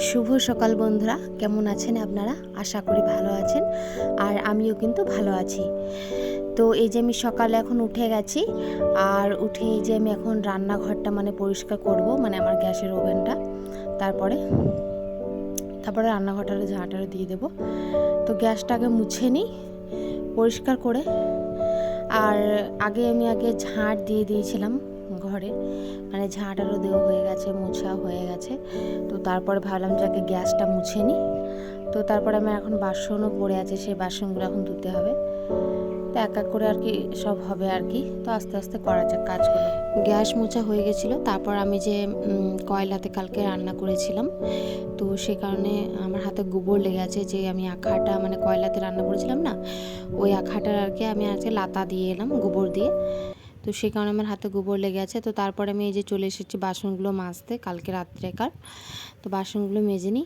শুভ সকাল বন্ধুরা, কেমন আছেন আপনারা? আশা করি ভালো আছেন, আর আমিও কিন্তু ভালো আছি। তো এই যে আমি সকালে এখন উঠে গেছি, আর উঠে এই যে আমি এখন রান্নাঘরটা পরিষ্কার করব, আমার গ্যাসের ওভেনটা। তারপরে রান্নাঘরটা ঝাঁটাটা দিয়ে দেবো। তো গ্যাসটাকে মুছে নিই পরিষ্কার করে। আর আগে ঝাঁট দিয়ে দিয়েছিলাম ঘরে, ঝাঁটারও দেওয়া হয়ে গেছে, মোছা হয়ে গেছে। তো তারপরে ভাবলাম যে আগে গ্যাসটা মুছে নিই। তো তারপরে আমার এখন বাসনও পড়ে আছে, সেই বাসনগুলো এখন ধুতে হবে। তো এক এক করে সব হবে তো আস্তে আস্তে করা যাক কাজগুলো। গ্যাস মোছা হয়ে গেছিলো। তারপর আমি যে কয়লাতে কালকে রান্না করেছিলাম, তো সে কারণে আমার হাতে গোবর লেগে আছে। যে আমি আখাটা কয়লাতে রান্না করেছিলাম না, ওই আখাটার আমি আজকে লাতা দিয়ে এলাম গোবর দিয়ে। তো সেই কারণে আমার হাতে গোবর লেগে আছে। তো তারপরে আমি এই যে চলে এসেছি বাসনগুলো মাজতে, কালকে রাত্রেকার। তো বাসনগুলো মেজে নিই।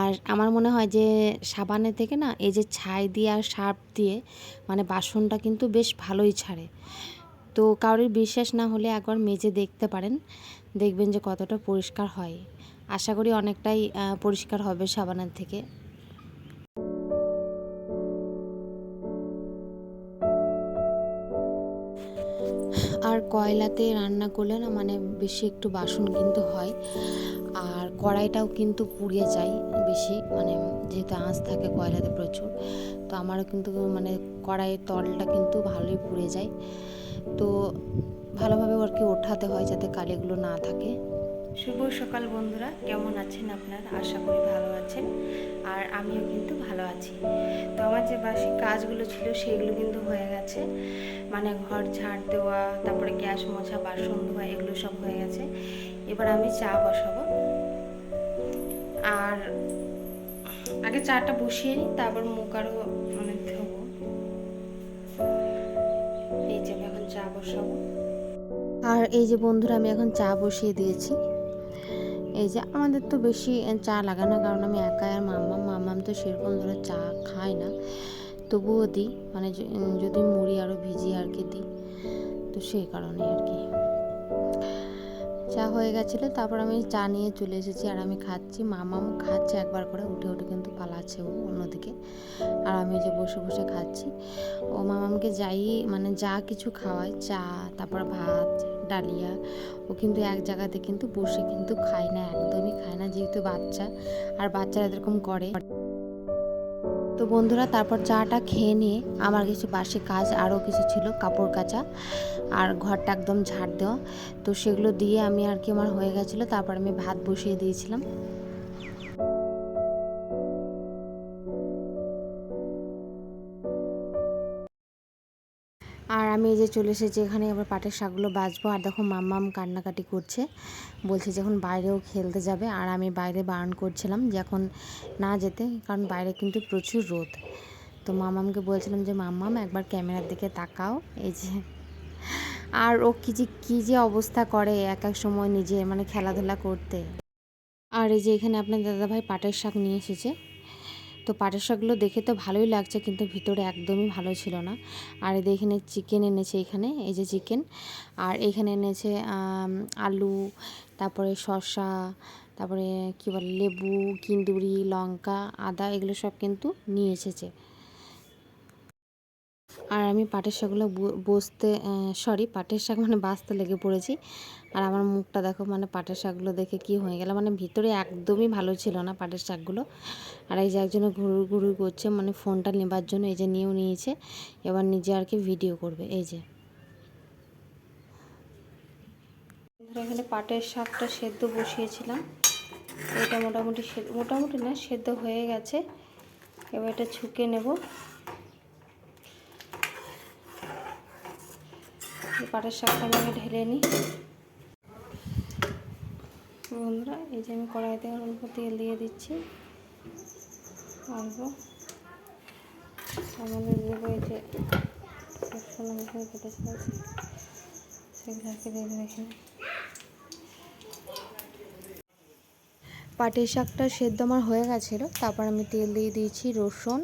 আর আমার মনে হয় যে সাবানের থেকে না এই যে ছাই দিয়ে আর সার্ফ দিয়ে বাসনটা কিন্তু বেশ ভালোই ছাড়ে। তো কারোর বিশ্বাস না হলে একবার মেজে দেখতে পারেন, দেখবেন যে কতটা পরিষ্কার হয়। আশা করি অনেকটাই পরিষ্কার হবে সাবানের থেকে। আর কয়লাতে রান্না করলে না বেশি একটু বাসন কিন্তু হয়, আর কড়াইটাও কিন্তু পুড়িয়ে যায় বেশি, যেহেতু আঁচ থাকে কয়লাতে প্রচুর। তো আমারও কিন্তু কড়াইয়ের তলটা কিন্তু ভালোই পুড়ে যায়। তো ভালোভাবে ওঠাতে হয় যাতে কালিগুলো না থাকে। শুভ সকাল বন্ধুরা, কেমন আছেন আপনারা? আশা করি ভালো আছেন, আর আমিও কিন্তু ভালো আছি। তো আমার যে বাসি কাজগুলো ছিল সেগুলো কিন্তু হয়ে গেছে, ঘর ঝাড় দেওয়া, তারপরে গ্যাস মোছা, বাসন ধোয়া, এগুলো সব হয়ে গেছে। এবার আমি চা বসাবো। আর আগে চাটা বসিয়ে নিই, তারপর মুখ আরও ধোবো। এই যে আমি এখন চা বসাবো। আর এই যে বন্ধুরা, আমি এখন চা বসিয়ে দিয়েছি। এই যে আমাদের তো বেশি চা লাগে না, কারণ আমি একাই আর মাম্মাম তো সেরকম ধরে চা খায় না, তবুও দিই, যদি মুড়ি আরও ভিজিয়ে দিই। তো সেই কারণে চা হয়ে গেছিলো। তারপর আমি চা নিয়ে চলে এসেছি, আর আমি খাচ্ছি। মামামও খাচ্ছে একবার করে, উঠে উঠে কিন্তু পালাচ্ছে ও অন্যদিকে। আর আমি যে বসে বসে খাচ্ছি। ও মামামকে যা কিছু খাওয়ায়, চা, তারপর ভাত, ডালিয়া, ও কিন্তু এক জায়গাতে কিন্তু বসে কিন্তু খায় না, একদমই খায় না, যেহেতু বাচ্চা, আর বাচ্চারা এরকম করে। তো বন্ধুরা, তারপর চাটা খেয়ে নিয়ে আমার কিছু বাসি কাজ আরও কিছু ছিল, কাপড় কাচা আর ঘরটা একদম ঝাড় দেওয়া। তো সেগুলো দিয়ে আমি আমার হয়ে গেছিলো। তারপর আমি ভাত বসিয়ে দিয়েছিলাম। আর আমি এই যে চলে এসেছি এখানে, আবার পাটের শাকগুলো বাছবো। আর দেখো মাম্মাম কান্নাকাটি করছে, বলছে যে এখন বাইরেও খেলতে যাবে। আর আমি বাইরে বারণ করছিলাম যে এখন না যেতে, কারণ বাইরে কিন্তু প্রচুর রোদ। তো মাম্মামকে বলছিলাম যে মাম্মাম একবার ক্যামেরার দিকে তাকাও। এই যে, আর ও কী যে অবস্থা করে এক এক সময় নিজে খেলাধুলা করতে। আর এই যে এখানে আপনার দাদাভাই পাটের শাক নিয়ে এসেছে। তো পাটের শাকগুলো দেখে তো ভালোই লাগছে, কিন্তু ভিতরে একদমই ভালো ছিল না। আর এখানে চিকেন এনেছে, এখানে এই যে চিকেন, আর এখানে এনেছে আলু, তারপরে শসা, তারপরে কী বলে লেবু, কিন্দুরি, লঙ্কা, আদা, এগুলো সব কিন্তু নিয়ে এসেছে। আর আমি পাটের শাকগুলো পাটের শাক বাছতে লেগে পড়েছি। আর আমার মুখটা দেখো, পাটের শাকগুলো দেখে কি হয়ে গেল, ভিতরে একদমই ভালো ছিল না পাটের শাকগুলো। আর এই যে একজনে ঘুরু ঘুরু করছে, ফোনটা নেবার জন্য, এই যে নিয়েও নিয়েছে, এবার নিজে ভিডিও করবে। এই যে এখানে পাটের শাকটা সেদ্ধ বসিয়েছিলাম, এটা মোটামুটি না সেদ্ধ হয়ে গেছে। এবার এটা ছুঁকে নেব। পাটের শাকটা আমি ঢেলে নিই। বন্ধুরা, এই যে আমি কড়াইতে অল্প তেল দিয়ে দিচ্ছি, অল্প আমাদের দেবো এই যে রসুন কেটে ফেলেছি, সেগুলোকে দেবো এখানে। পাটের শাকটা সেদ্ধ আমার হয়ে গেছিলো। তারপর আমি তেল দিয়ে দিয়েছি, রসুন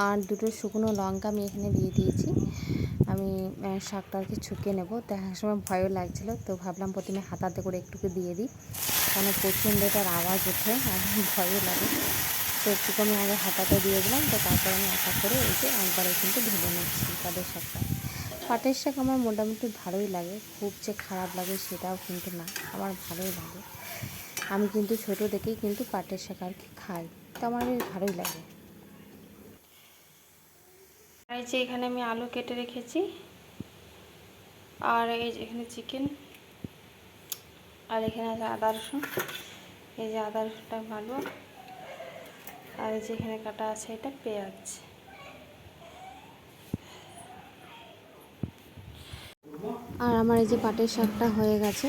আর দুটো শুকনো লঙ্কা আমি এখানে দিয়ে দিয়েছি। আমি শাকটা আর কি ছুঁকে নেবো। তো এক সময় ভয়ও লাগছিলো, তো ভাবলাম প্রথমে হাতাতে করে একটুকু দিয়ে দিই, কারণ প্রচণ্ড এটার আওয়াজ ওঠে আর ভয়ও লাগে। তো একটুকু আমি আগে হাতাতে দিয়ে দিলাম, তো তারপর আমি এক করে এই যে একবারে কিন্তু ঢেলে নিচ্ছি পাটের শাকটা। পাটের শাক আমার মোটামুটি ভালোই লাগে, খুব যে খারাপ লাগে সেটাও কিন্তু না, আমার ভালোই লাগে। আমি কিন্তু ছোটো থেকেই কিন্তু পাটের শাক আর কি খাই, তো আমার বেশ ভালোই লাগে। এই যে এখানে আমি আলু কেটে রেখেছি, আর এই যে এখানে চিকেন, আর এখানে আছে আদা রসুন, এই যে আদা রসুনটা ভালো, আর এই যে এখানে কাটা আছে এটা পেঁয়াজ। আর আমার এই যে পাটের শাকটা হয়ে গেছে,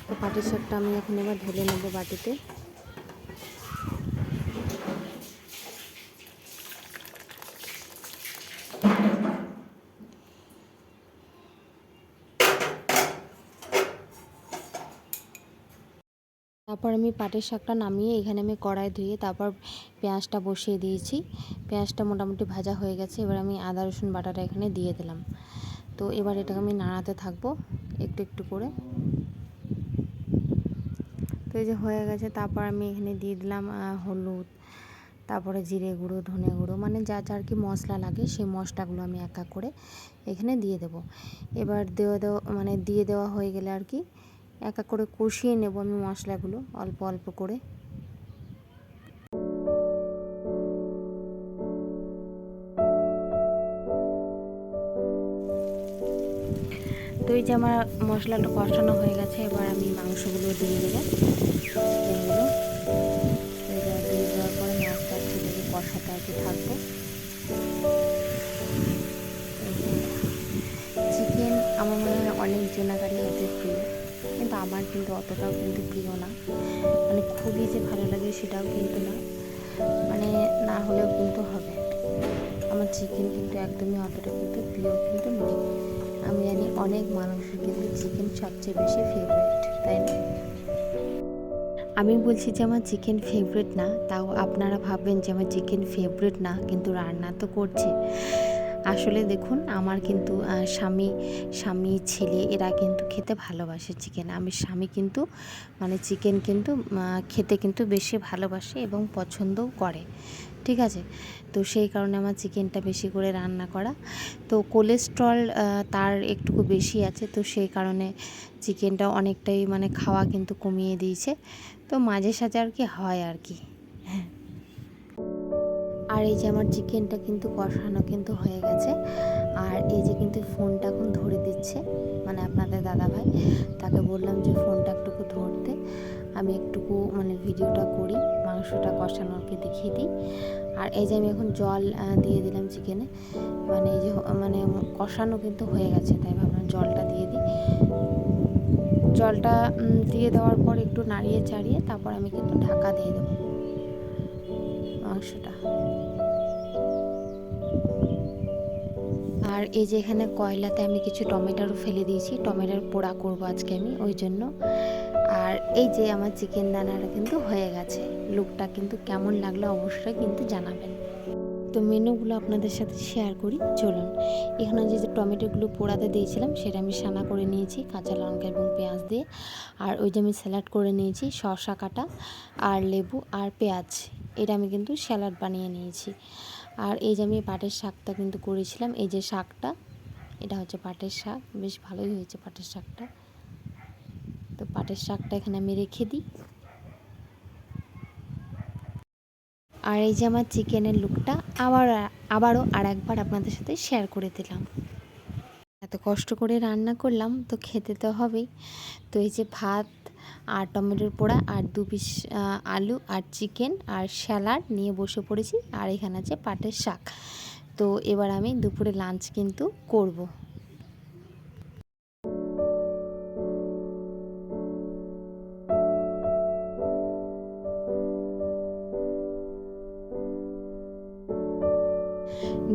তো পাটের শাকটা আমি এখন এবার ঢেলে নেবো বাটিতে। তারপর আমি পাটের শাকটা নামিয়ে এখানে আমি কড়াই ধুয়ে তারপর পেঁয়াজটা বসিয়ে দিয়েছি। পেঁয়াজটা মোটামুটি ভাজা হয়ে গেছে, এবার আমি আদা রসুন বাটাটা এখানে দিয়ে দিলাম। তো এবার এটাকে আমি নাড়াতে থাকবো একটু একটু করে। তো এই যে হয়ে গেছে, তারপর আমি এখানে দিয়ে দিলাম হলুদ, তারপরে জিরে গুঁড়ো, ধনে গুঁড়ো, মানে যা যা আর কি মশলা লাগে সেই মশলাগুলো আমি এক এক করে এখানে দিয়ে দেবো। এবার দিয়ে দেওয়া হয়ে গেলে আর কি এক এক করে কষিয়ে নেব আমি মশলাগুলো অল্প অল্প করে। তো এই যে আমার মশলাটা কষানো হয়ে গেছে, এবার আমি মাংসগুলো দিয়ে দেবো। চিকেনগুলো এবার দিয়ে দেওয়ার পরে মাছটা একটু দিয়ে কষাতে আর কি থাকবো। চিকেন আমার মনে হয় অনেক জনাকারই হয়তো প্রিয়, কিন্তু আমার কিন্তু অতটাও কিন্তু প্রিয় না, মানে খুবই যে ভালো লাগে সেটাও কিন্তু না, মানে না হলেও কিন্তু হবে। আমার চিকেন কিন্তু একদমই অতটা কিন্তু প্রিয় কিন্তু নয়। আমি জানি অনেক মানুষের কিন্তু চিকেন সবচেয়ে বেশি ফেভারিট, তাই না? আমি বলছি যে আমার চিকেন ফেভারিট না, তাও আপনারা ভাববেন যে আমার চিকেন ফেভারিট না, কিন্তু রান্না তো করছে। আসলে দেখুন, আমার কিন্তু স্বামী ছেলে এরা কিন্তু খেতে ভালোবাসে চিকেন। স্বামী কিন্তু মানে চিকেন কিন্তু খেতে কিন্তু বেশি ভালোবাসে এবং পছন্দও করে, ঠিক আছে? তো সেই কারণে আমার চিকেনটা বেশি করে রান্না করা। তো কোলেস্ট্রল তার একটুকু বেশি আছে, তো সেই কারণে চিকেনটা অনেকটাই মানে খাওয়া কিন্তু কমিয়ে দিয়েছে। তো মাঝে সাঝে আর কি হয় আর কি। আর এই যে আমার চিকেনটা কিন্তু কষানো কিন্তু হয়ে গেছে, আর এই যে কিন্তু ফোনটা এখন ধরে দিচ্ছে, মানে আপনাদের দাদাভাই, তাকে বললাম যে ফোনটা একটুকু ধরতে, আমি একটুকু মানে ভিডিওটা করি, মাংসটা কষানোকে দেখিয়ে দিই। আর এই যে আমি এখন জল দিয়ে দিলাম চিকেনে, মানে এই যে মানে কষানো কিন্তু হয়ে গেছে, তাই ভাবলাম জলটা দিয়ে দিই। জলটা দিয়ে দেওয়ার পর একটু নাড়িয়ে চাড়িয়ে তারপর আমি কিন্তু ঢাকা দিয়ে দেবো মাংসটা। আর এই যে এখানে কয়লাতে আমি কিছু টমেটোরও ফেলে দিয়েছি, টমেটোর পোড়া করবো আজকে আমি, ওই জন্য। আর এই যে আমার চিকেন রান্নাটা কিন্তু হয়ে গেছে। লুকটা কিন্তু কেমন লাগলো অবশ্যই কিন্তু জানাবেন। তো মেনুগুলো আপনাদের সাথে শেয়ার করি, চলুন। এখানে যে টমেটোগুলো পোড়াতে দিয়েছিলাম সেটা আমি সানা করে নিয়েছি কাঁচা লঙ্কা এবং পেঁয়াজ দিয়ে। আর ওই যে আমি স্যালাড করে নিয়েছি শসা কাটা আর লেবু আর পেঁয়াজ, এটা আমি কিন্তু স্যালাড বানিয়ে নিয়েছি। আর এই যে আমি পাটের শাকটা কিন্তু করেছিলাম, এই যে শাকটা, এটা হচ্ছে পাটের শাক, বেশ ভালোই হয়েছে পাটের শাকটা। তো পাটের শাকটা এখানে আমি রেখে দিই। আর এই যে আমার চিকেনের লুকটা আবারও আর একবার আপনাদের সাথে শেয়ার করে দিলাম। এত কষ্ট করে রান্না করলাম তো খেতে তো হবেই। তো এই যে ভাত আর টমেটোর পোড়া আর 2 পিস আলু আর চিকেন আর স্যালাড নিয়ে বসে পড়েছি, আর এখানে আছে পাটের শাক। তো এবার আমি দুপুরে লাঞ্চ কিন্তু করব।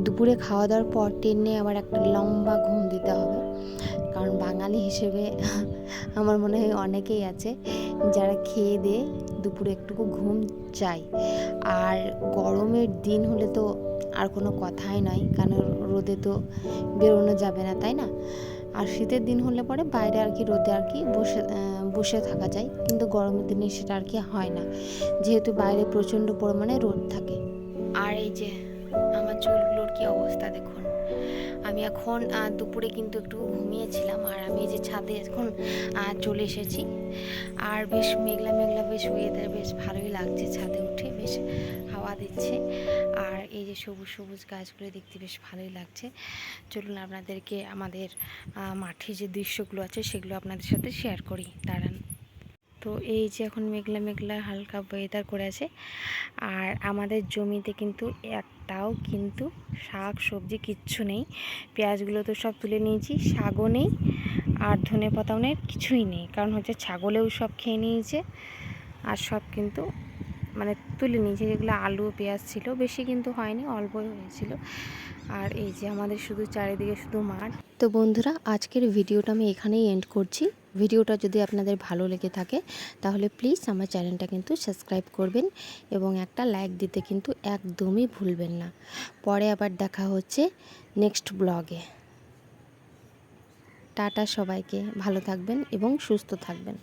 দুপুরে খাওয়া দাওয়ার পর টেনে আবার একটা লম্বা ঘুম দিতে হবে, কারণ বাঙালি হিসেবে আমার মনে হয় অনেকেই আছে যারা খেয়ে দিয়ে দুপুরে একটুকু ঘুম চাই। আর গরমের দিন হলে তো আর কোনো কথাই নয়, কারণ রোদে তো বেরোনো যাবে না, তাই না? আর শীতের দিন হলে পরে বাইরে আর কি রোদে আর কি বসে থাকা যায়, কিন্তু গরমের দিনে সেটা আর কি হয় না, যেহেতু বাইরে প্রচণ্ড পরিমাণে রোদ থাকে। আর এই যে আমার চুলগুলোর কি অবস্থা দেখুন। আমি এখন দুপুরে কিন্তু একটু ঘুমিয়েছিলাম, আর আমি এই যে ছাদে এখন চলে এসেছি। আর বেশ মেঘলা মেঘলা, বেশ ওয়েদার বেশ ভালোই লাগছে, ছাদে উঠে বেশ হাওয়া দিচ্ছে। আর এই যে সবুজ সবুজ গাছগুলো দেখতে বেশ ভালোই লাগছে। চলুন আপনাদেরকে আমাদের মাঠে যে দৃশ্যগুলো আছে সেগুলো আপনাদের সাথে শেয়ার করি, দাঁড়ান। তো এই যে এখন মেঘলা মেঘলা হালকা ওয়েদার করে আছে, আর আমাদের জমিতে কিন্তু একটাও কিন্তু শাক সবজি কিচ্ছু নেই। পেঁয়াজগুলো তো সব তুলে নিয়েছি, শাকও নেই, আর ধনে পাতাও নেই, কিছুই নেই, কারণ হচ্ছে ছাগলেও সব খেয়ে নিয়েছে। আর সব কিন্তু মানে তুলে নিয়েছে, যেগুলো আলু পেঁয়াজ ছিল, বেশি কিন্তু হয়নি, অল্পই হয়েছিল। আর এই যে আমাদের শুধু চারিদিকে শুধু মাঠ। তো বন্ধুরা, আজকের ভিডিওটা আমি এখানেই এন্ড করছি। ভিডিওটা যদি আপনাদের ভালো লেগে থাকে তাহলে প্লিজ আমার চ্যানেলটা কিন্তু সাবস্ক্রাইব করবেন এবং একটা লাইক দিতে কিন্তু একদমই ভুলবেন না। পরে আবার দেখা হচ্ছে নেক্সট ব্লগে। টাটা সবাইকে, ভালো থাকবেন এবং সুস্থ থাকবেন।